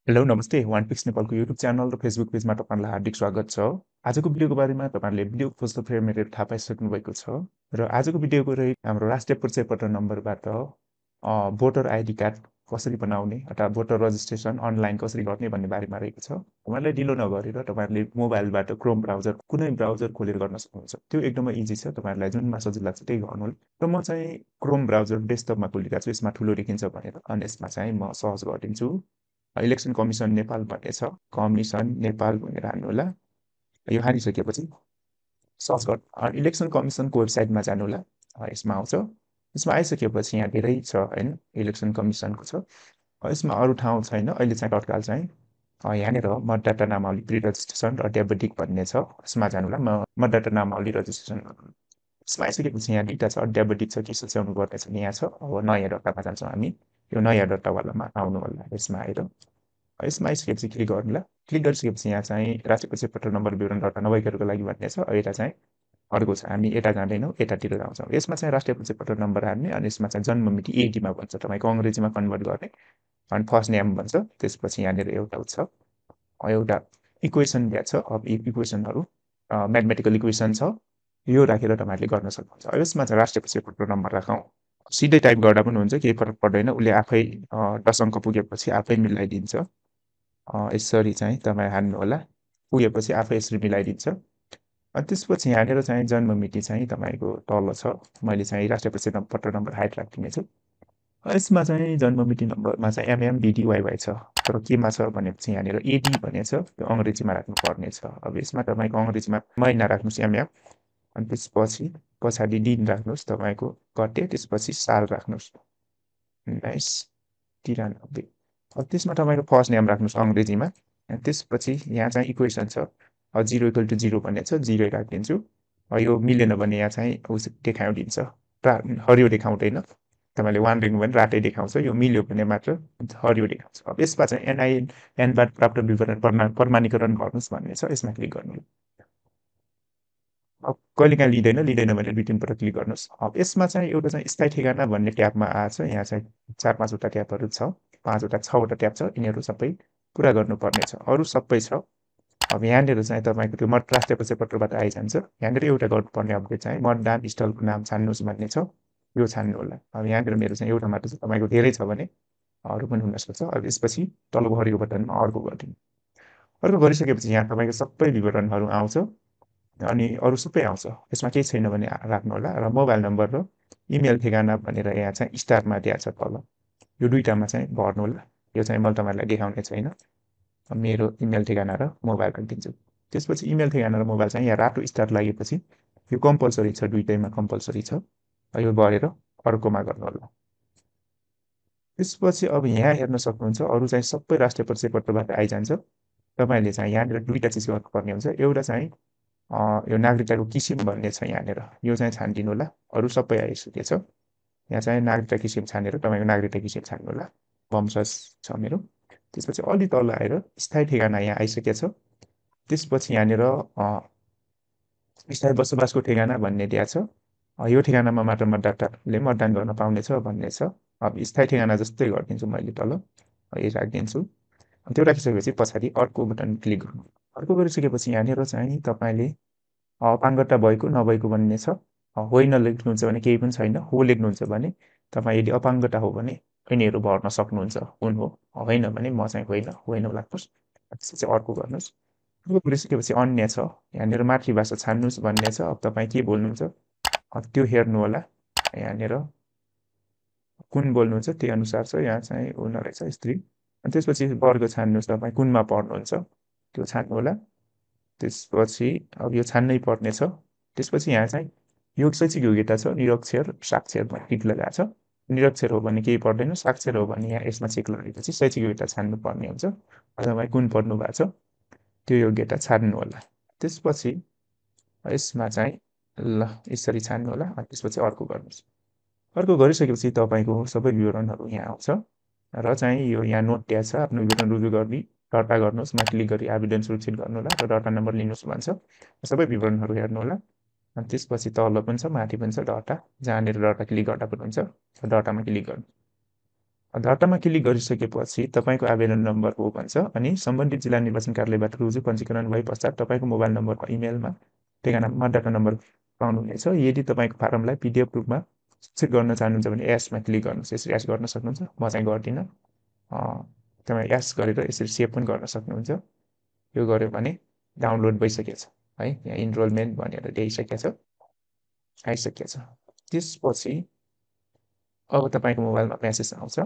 Hello नमस्ते one pics नेपालको YouTube channel र फेसबुक पेजमा तपाईँलाई हार्दिक स्वागत छ। आजको भिडियोको बारेमा तपाईँहरूले भिडियो खोज्दाखेरि मेरो थाहा पाइसक्नु भएको छ र आजको भिडियोको रही हाम्रो राष्ट्रिय परिचय पत्र नम्बरबाट भोटर आइडी कार्ड कसरी बनाउने अथवा भोटर रजिस्ट्रेसन अनलाइन कसरी गर्ने भन्ने बारेमा रहेको छ। तपाईँलाई ढिलो नगरेर तपाईँहरूले मोबाइलबाट क्रोम ब्राउजर कुनै ब्राउजर खोलेर गर्न सक्नुहुन्छ। त्यो एकदमै इजी छ, तपाईँहरूलाई जुनमा सजिलो लाग्छ त्यही गर्नु। र म चाहिँ क्रोम ब्राउजर डेस्कटपमा खोलिरहेको छु, यसमा ठुलो देखिन्छ भनेर, अनि यसमा चाहिँ म सर्च गरिदिन्छु इलेक्सन कमिसन नेपाल भन्ने छ। कमिसन नेपाल भनेर हाल्नु होला। यो हालिसकेपछि सर्च गर्नु इलेक्सन कमिसनको वेबसाइटमा जानु होला। यसमा आउँछ। यसमा आइसकेपछि यहाँ धेरै छ हैन, इलेक्सन कमिसनको छ। यसमा अरू ठाउँ छैन अहिले चाहिँ तत्काल चाहिँ यहाँनिर मतदाता नामावली प्रि रजिस्ट्रेसन र डेबोडिक भन्ने छ। यसमा जानु होला। मतदाता नामावली रजिस्ट्रेसन यसमा आइसकेपछि यहाँ दुईवटा छ, डेबोडिक छ कि सच्याउनु पर्ने छ यहाँ छ। अब नयाँ दर्तामा जान्छौँ हामी, यो नयाँ दर्तावालामा आउनु होला। यसमा आएर यसमा आइसकेपछि क्लिक गर्नु होला। क्लिक गरिसकेपछि यहाँ चाहिँ राष्ट्रिय परिचय पत्र नम्बर विवरण दर्ता नभएकोहरूको लागि भन्ने छ। यता चाहिँ अर्को छ, हामी यता जाँदैनौँ, यतातिर जान्छौँ। यसमा चाहिँ राष्ट्रिय परिचय पत्र नम्बर हाल्ने अनि यसमा चाहिँ जन्म मिति एडीमा भन्छ, तपाईँको अङ्ग्रेजीमा कन्भर्ट गर्ने अनि फर्स्ट नेम भन्छ। त्यसपछि यहाँनिर एउटा छ, एउटा इक्वेसन दिएको छ। अब इक्वेसनहरू म्याथमेटिकल इक्वेसन छ, यो राखेर तपाईँहरूले गर्न सक्नुहुन्छ। यसमा चाहिँ राष्ट्रिय परिचय पत्र नम्बर राखौँ, सिधै टाइप गर्दा पनि हुन्छ, केही फरक पर्दैन। उसले आफै 10 अङ्क पुगेपछि आफै मिलाइदिन्छ। यसरी चाहिँ तपाईँ हाल्नु होला, पुगेपछि आफै यसरी मिलाइदिन्छ। अनि त्यसपछि यहाँनिर चाहिँ जन्म मिति चाहिँ तपाईँको तल छ। मैले चाहिँ राष्ट्रिय परिचय पत्र नम्बर हाइट राखिदिनेछु। यसमा चाहिँ जन्म मिति नम्बरमा चाहिँ एमएमबिडिवाइवाई छ, तर केमा छ भनेपछि यहाँनिर एडी भन्ने छ, त्यो अङ्ग्रेजीमा राख्नुपर्ने छ। अब यसमा तपाईँको अङ्ग्रेजीमा महिना राख्नुहोस् एमएम, अनि त्यसपछि पछाडि दिन राख्नुहोस् तपाईँको गते, त्यसपछि साल राख्नुहोस् 1993। अब त्यसमा तपाईँको फर्स्ट नेम राख्नुहोस् अङ्ग्रेजीमा। त्यसपछि यहाँ चाहिँ इक्वेसन छ, 0 = 0 भन्ने छ, 0 राखिदिन्छु। यो मिलेन भने यहाँ चाहिँ उस देखाइदिन्छ, हरियो देखाउँदैन। तपाईँले 1 लेख्नु भने रातै देखाउँछ, यो मिल्यो भने मात्र हरियो देखाउँछ। अब यसमा चाहिँ एनबाट प्राप्त विवरण प्रमाणीकरण गर्नुहोस् भन्ने छ, यसमा क्लिक गर्नु। अब कहिलेकाहीँ लिँदैन भने 2-3 पटक क्लिक गर्नुहोस्। अब यसमा चाहिँ एउटा चाहिँ स्थायी ठेगाना भन्ने ट्याबमा आएछ। यहाँ चाहिँ 4-5वटा ट्याबहरू छ, 6वटा ट्याब छ, यिनीहरू सबै पुरा गर्नुपर्ने छ, अरू सबै छ। अब यहाँनिर चाहिँ तपाईँको त्यो राष्ट्रिय परिचय पत्रबाट आइजान्छ। यहाँनिर एउटा गर्नुपर्ने अपडेट चाहिँ मतदान स्थलको नाम छान्नुहोस् भन्ने छ, यो छान्नु होला। अब यहाँनिर मेरो चाहिँ एउटा मात्र छ, तपाईँको धेरै छ भने अरू पनि हुनसक्छ। अब यसपछि तल्लो हरियो बटनमा अर्को गरिदिनु। अर्को गरिसकेपछि यहाँ तपाईँको सबै विवरणहरू आउँछ अनि अरू सबै आउँछ। यसमा केही छैन भने राख्नु होला। र मोबाइल नम्बर र इमेल ठेगाना भनेर यहाँ चाहिँ स्टारमा दिएको छ तल, यो दुईटामा चाहिँ भर्नु होला। यो चाहिँ मैले तपाईँलाई देखाउने छैन, मेरो इमेल ठेगाना र मोबाइल राखिदिन्छु। त्यसपछि इमेल ठेगाना र मोबाइल चाहिँ यहाँ रातो स्टार लागेपछि यो कम्पलसरी छ, दुईटैमा कम्पलसरी छ। यो भरेर अर्कोमा गर्नु होला। त्यसपछि अब यहाँ हेर्न सक्नुहुन्छ अरू चाहिँ सबै राष्ट्रिय परिचय पत्रबाट आइजान्छ। तपाईँले चाहिँ यहाँनिर दुईवटा चिज गर्नुपर्ने हुन्छ। एउटा चाहिँ यो नागरिकताको किसिम भन्ने छ यहाँनिर, यो चाहिँ छानिदिनु होला। अरू सबै आइसकेछ। यहाँ चाहिँ नागरिकता किसिम छानेर तपाईँको नागरिकता किसिम छान्नु होला। वंशज छ मेरो। त्यसपछि अलि तल आएर स्थायी ठेगाना यहाँ आइसकेछ। त्यसपछि यहाँनिर स्थायी बसोबासको ठेगाना भन्ने दिएको छ। यो ठेगानामा मात्र मतदाताले मतदान गर्न पाउनेछ भन्ने छ। अब स्थायी ठेगाना जस्तै गरिदिन्छु मैले तल, यो राखिदिन्छु। त्यो राखिसकेपछि पछाडि अर्को बटन क्लिक गर्नु। अर्को गरिसकेपछि यहाँनिर चाहिँ तपाईँले अपाङ्गता भएको नभएको भन्ने छ। होइन लेख्नुहुन्छ भने केही पनि छैन, हो लेख्नुहुन्छ भने तपाईँ यदि अपाङ्गता हो भने यिनीहरू भर्न सक्नुहुन्छ, हुन हो, होइन भने म चाहिँ होइन लाग्नुहोस्। त्यसपछि अर्को गर्नुहोस्। अर्को गरिसकेपछि अन्य छ, यहाँनिर मातृभाषा छान्नुहोस् भन्ने छ। अब तपाईँ के बोल्नुहुन्छ त्यो हेर्नु होला। यहाँनिर कुन बोल्नुहुन्छ त्यही अनुसार छ, यहाँ चाहिँ हुन रहेछ स्त्री। अनि त्यसपछि वर्ग छान्नुहोस्, तपाईँ कुनमा पढ्नुहुन्छ त्यो छान्नु होला। त्यसपछि अब यो छान्नै पर्ने छ। त्यसपछि यहाँ चाहिँ यो शैक्षिक योग्यता छ, निरक्षर साक्षरमा टिक लगाएको छ। निरक्षर हो भने केही पर्दैन, साक्षर हो भने यहाँ यसमा चेक लगाएपछि शैक्षिक योग्यता छान्नु पर्ने हुन्छ। तपाईँ कुन पढ्नु भएको छ त्यो योग्यता छान्नु होला। त्यसपछि यसमा चाहिँ ल यसरी छान्नु होला। अनि त्यसपछि अर्को गर्नुहोस्। अर्को गरिसकेपछि तपाईँको सबै विवरणहरू यहाँ आउँछ र चाहिँ यो यहाँ नोट दिएको छ, आफ्नो विवरण रुजु गर्ने दर्ता गर्नुहोस्, क्लिक गरी आवेदन सुरक्षित गर्नु होला र दर्ता नम्बर लिनुहोस् भन्छ। सबै विवरणहरू हेर्नु होला। अनि त्यसपछि तल पनि छ, माथि पनि छ दर्ता, जहाँनिर दर्ता क्लिक गर्दा पनि हुन्छ, दर्तामा क्लिक गर्नु। दर्तामा क्लिक गरिसकेपछि तपाईँको आवेदन नम्बर हो भन्छ अनि सम्बन्धित जिल्ला निर्वाचन कार्यालयबाट रुजु पञ्जीकरण भएपश्चात तपाईँको मोबाइल नम्बरमा इमेलमा ठेगानामा मतदाता नम्बर पाउनुहुनेछ। यदि तपाईँको फारमलाई PDF रूपमा सेभ गर्न चाहनुहुन्छ भने यसमा क्लिक गर्नुहोस्। यसरी एस गर्न सक्नुहुन्छ। म चाहिँ गर्दिनँ। तपाईँ एस गरेर यसरी सेभ पनि गर्न सक्नुहुन्छ। यो गर्यो भने डाउनलोड भइसकेछ है। यहाँ इनरोलमेन्ट भनेर ल्याइसकेछ, आइसकेछ। त्यसपछि अब तपाईँको मोबाइलमा मेसेज आउँछ।